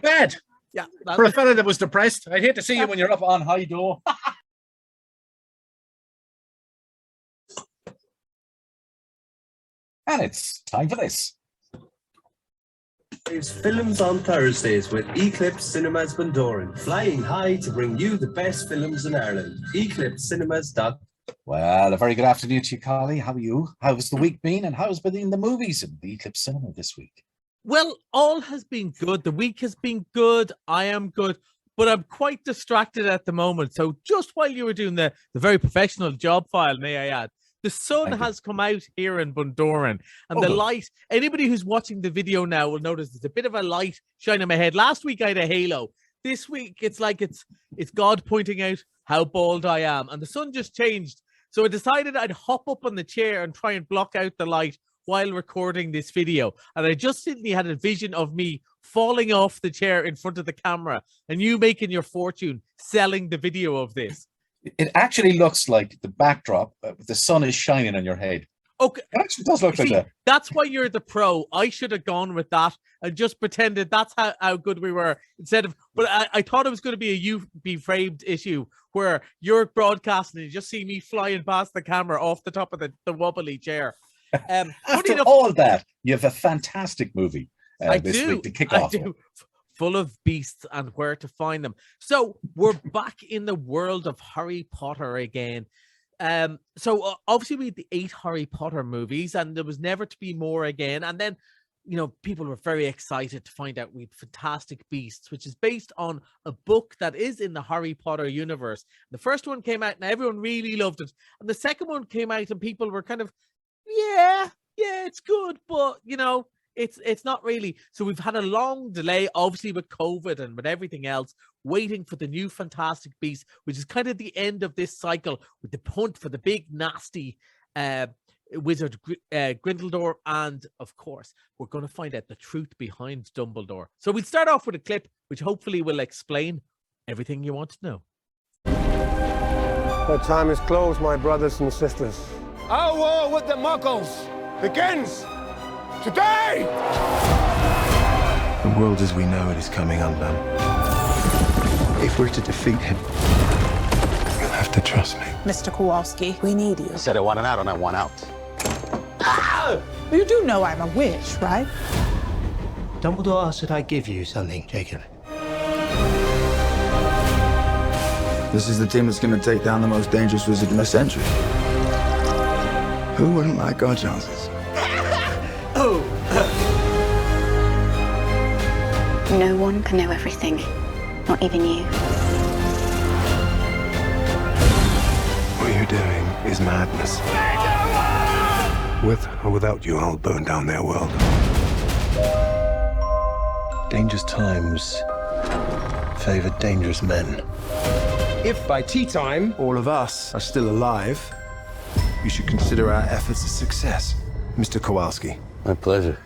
bad. Yeah. For a fella that was depressed, I'd hate to see you when you're up on high door. And it's time for this. It's films on Thursdays with Eclipse Cinemas Bundoran, flying high to bring you the best films in Ireland. EclipseCinemas.com. Well, a very good afternoon to you, Carly. How are you? How's the week been? And how's been the movies in the Eclipse Cinema this week? Well, all has been good. The week has been good. I am good, but I'm quite distracted at the moment. So just while you were doing the very professional job file, may I add, the sun has come out here in Bundoran, and the light, anybody who's watching the video now will notice there's a bit of a light shining on my head. Last week I had a halo. This week it's like it's God pointing out how bald I am, and the sun just changed. So I decided I'd hop up on the chair and try and block out the light while recording this video. And I just suddenly had a vision of me falling off the chair in front of the camera and you making your fortune selling the video of this. It actually looks like the backdrop, the sun is shining on your head. Okay. It actually does look like that. That's why you're the pro. I should have gone with that and just pretended that's how good we were instead of, but I thought it was going to be a you be framed issue where you're broadcasting and you just see me flying past the camera off the top of the wobbly chair. After all that, you have a fantastic movie this week to kick off. Full of beasts and where to find them. So we're back in the world of Harry Potter again. So obviously we had the 8 Harry Potter movies and there was never to be more again. And then, you know, people were very excited to find out we had Fantastic Beasts, which is based on a book that is in the Harry Potter universe. The first one came out and everyone really loved it. And the second one came out and people were kind of, yeah, it's good, but, you know, it's not really. So we've had a long delay, obviously with COVID and with everything else, waiting for the new Fantastic Beasts, which is kind of the end of this cycle with the hunt for the big nasty wizard Grindelwald, and of course we're going to find out the truth behind Dumbledore. So we'll start off with a clip which hopefully will explain everything you want to know. The time is closed, my brothers and sisters. Our war with the Muggles begins today! The world as we know it is coming undone. If we're to defeat him, you'll have to trust me. Mr. Kowalski, we need you. I said I want an out and I want out. You do know I'm a witch, right? Dumbledore asked that I give you something, Jacob. This is the team that's going to take down the most dangerous wizard in the century. Who wouldn't like our chances? No one can know everything, not even you. What you're doing is madness. With or without you, I'll burn down their world. Dangerous times favor dangerous men. If by tea time, all of us are still alive, you should consider our efforts a success, Mr. Kowalski. My pleasure.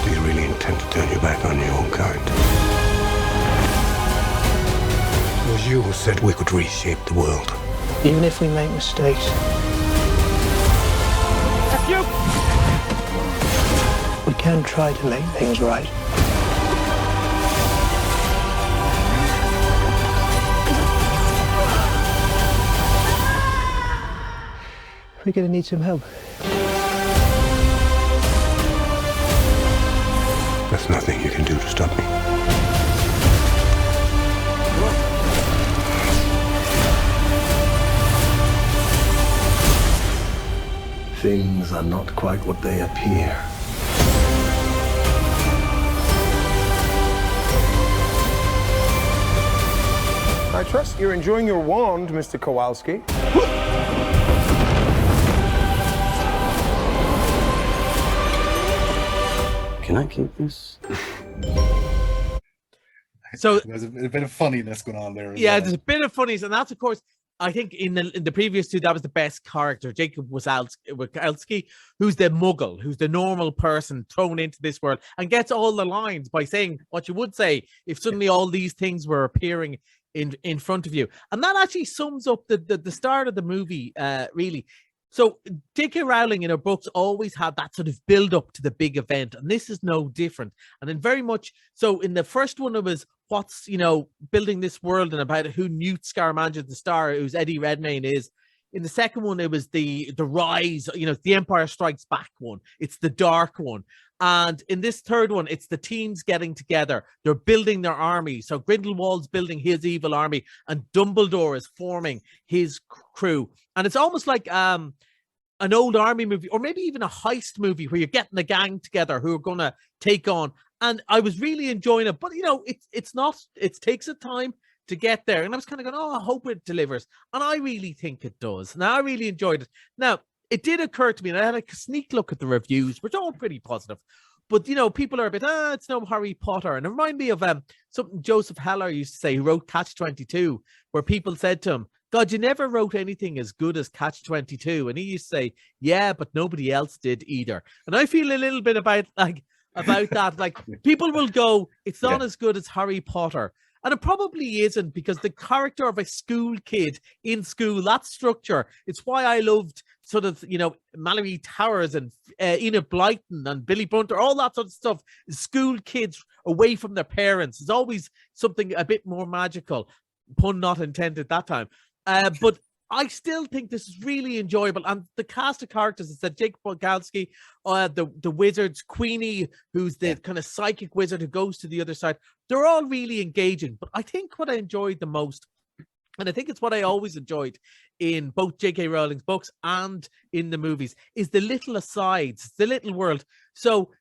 Do you really intend to turn your back on your own kind? It was you who said we could reshape the world. Even if we make mistakes. We can try to make things right. We're gonna need some help. There's nothing you can do to stop me. Things are not quite what they appear. I trust you're enjoying your wand, Mr. Kowalski. Can I keep this? So there's a bit of funniness going on there. Yeah, there's a bit of funniness, and that's of course. I think in the previous two, that was the best character, Jacob Kowalski, who's the muggle, who's the normal person thrown into this world and gets all the lines by saying what you would say if suddenly all these things were appearing in front of you. And that actually sums up the start of the movie, really. So J.K. Rowling in her books always had that sort of build up to the big event, and this is no different. And then very much so in the first one, it was what's building this world and about who Newt Scamander the Star, who's Eddie Redmayne is. In the second one, it was the rise, the Empire Strikes Back one. It's the dark one. And in this third one, it's the teams getting together. They're building their army. So Grindelwald's building his evil army, and Dumbledore is forming his crew. And it's almost like an old army movie, or maybe even a heist movie where you're getting a gang together who are going to take on. And I was really enjoying it. But, it takes a time to get there. And I was kind of going, I hope it delivers. And I really think it does. Now, I really enjoyed it. Now, it did occur to me, and I had a sneak look at the reviews, which are all pretty positive. But, people are a bit, it's no Harry Potter. And it reminded me of something Joseph Heller used to say, who wrote Catch-22, where people said to him, God, you never wrote anything as good as Catch-22. And he used to say, yeah, but nobody else did either. And I feel a little bit about that. Like, people will go, it's not as good as Harry Potter. And it probably isn't, because the character of a school kid in school, that structure, it's why I loved sort of, Mallory Towers and Enid Blyton and Billy Bunter, all that sort of stuff. School kids away from their parents. It's always something a bit more magical. Pun not intended that time. But I still think this is really enjoyable. And the cast of characters, it's Jake Bogalski, the wizards, Queenie, who's the kind of psychic wizard who goes to the other side. They're all really engaging. But I think what I enjoyed the most, and I think it's what I always enjoyed in both J.K. Rowling's books and in the movies, is the little asides, the little world. So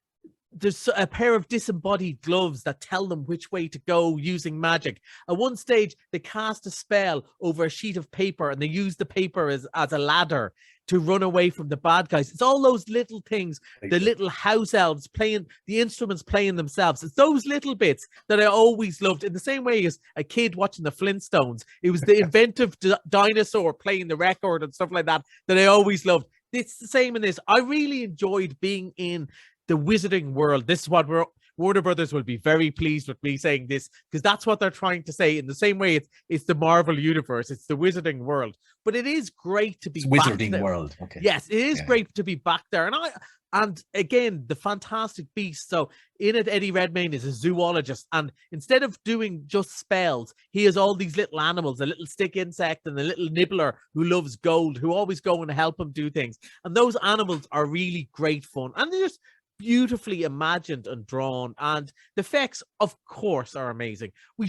there's a pair of disembodied gloves that tell them which way to go using magic. At one stage, they cast a spell over a sheet of paper, and they use the paper as a ladder to run away from the bad guys. It's all those little things, the little house elves playing, the instruments playing themselves. It's those little bits that I always loved, in the same way as a kid watching the Flintstones. It was the inventive dinosaur playing the record and stuff like that I always loved. It's the same in this. I really enjoyed being in the wizarding world. This is what Warner Brothers will be very pleased with me saying this, because that's what they're trying to say. In the same way, it's the Marvel universe, it's the wizarding world. But it is great to be back wizarding there. World. Okay. Yes, it is great to be back there. And again, the Fantastic Beasts. So in it, Eddie Redmayne is a zoologist, and instead of doing just spells, he has all these little animals, a little stick insect and a little nibbler who loves gold, who always go and help him do things. And those animals are really great fun, and they're just beautifully imagined and drawn, and the effects, of course, are amazing. We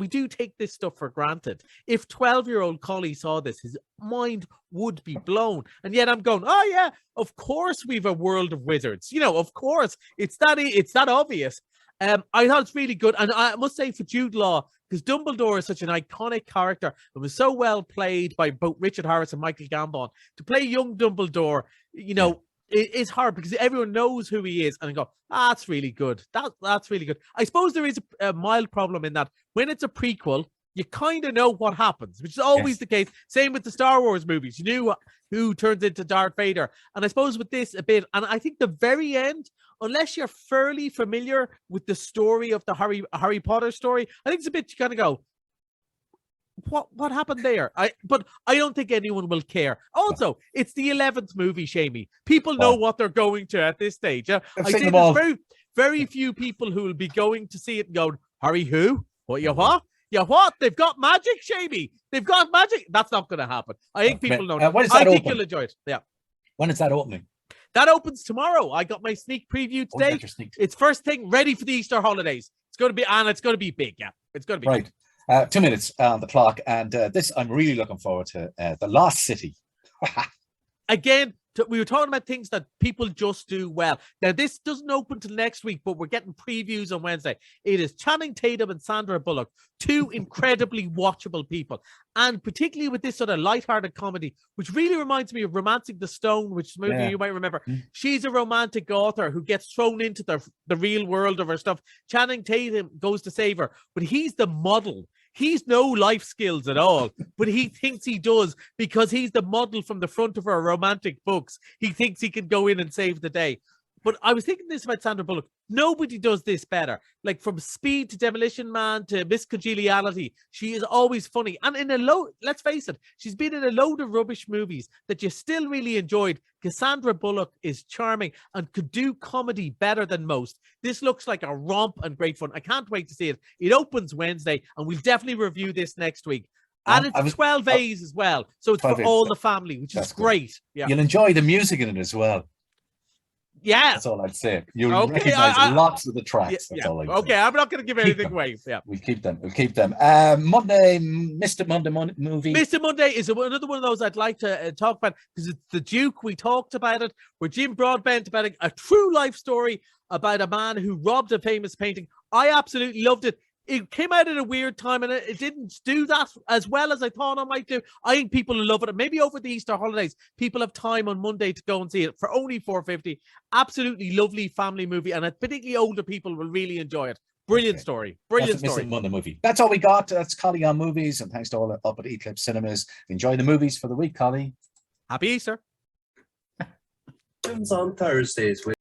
do take this stuff for granted. If 12-year-old Collie saw this, his mind would be blown. And yet I'm going, oh yeah, of course we've a world of wizards. Of course, it's that obvious. I thought it's really good, and I must say for Jude Law, because Dumbledore is such an iconic character and was so well played by both Richard Harris and Michael Gambon, to play young Dumbledore, it's hard because everyone knows who he is, and I go, that's really good. That's really good. I suppose there is a mild problem in that when it's a prequel, you kind of know what happens, which is always the case. Same with the Star Wars movies. You knew who turns into Darth Vader. And I suppose with this a bit, and I think the very end, unless you're fairly familiar with the story of the Harry Potter story, I think it's a bit, you kind of go, what happened there? But I don't think anyone will care. Also, it's the 11th movie, Shamey. People know what they're going to at this stage. I say there's very, very few people who will be going to see it and going, Harry who? What? You what? Yeah, what? They've got magic, Shamey. They've got magic. That's not going to happen. I think people know. I think you'll enjoy it. Yeah. When is that opening? That opens tomorrow. I got my sneak preview today. It's first thing, ready for the Easter holidays. It's going to be big. Yeah, it's going to be right. Big. 2 minutes on the clock, and this I'm really looking forward to. The Lost City. Again, we were talking about things that people just do well. Now, this doesn't open till next week, but we're getting previews on Wednesday. It is Channing Tatum and Sandra Bullock, two incredibly watchable people. And particularly with this sort of lighthearted comedy, which really reminds me of Romancing the Stone, which is a movie you might remember. She's a romantic author who gets thrown into the real world of her stuff. Channing Tatum goes to save her, but he's the model. He's no life skills at all, but he thinks he does because he's the model from the front of her romantic books. He thinks he can go in and save the day. But I was thinking this about Sandra Bullock. Nobody does this better. Like from Speed to Demolition Man to Miss Congeniality, she is always funny. And in a load, let's face it, she's been in a load of rubbish movies that you still really enjoyed. Cassandra Bullock is charming and could do comedy better than most. This looks like a romp and great fun. I can't wait to see it. It opens Wednesday, and we'll definitely review this next week. And it's 12 A's as well. So it's for all the family, which is great. Yeah. You'll enjoy the music in it as well. Yeah, that's all I'd say. You'll recognize lots of the tracks. That's all I'd say. Okay, I'm not going to give anything away. Yeah, we'll keep them. Monday, Mr. Monday movie. Mr. Monday is another one of those I'd like to talk about because it's The Duke. We talked about it. Where Jim Broadbent about a true life story about a man who robbed a famous painting. I absolutely loved it. It came out at a weird time and it didn't do that as well as I thought I might do. I think people will love it. And maybe over the Easter holidays, people have time on Monday to go and see it for only $4.50. Absolutely lovely family movie. And particularly older people will really enjoy it. Brilliant story. Brilliant story. Monday movie. That's all we got. That's Collie on Movies. And thanks to all up at Eclipse Cinemas. Enjoy the movies for the week, Collie. Happy Easter. On Thursdays with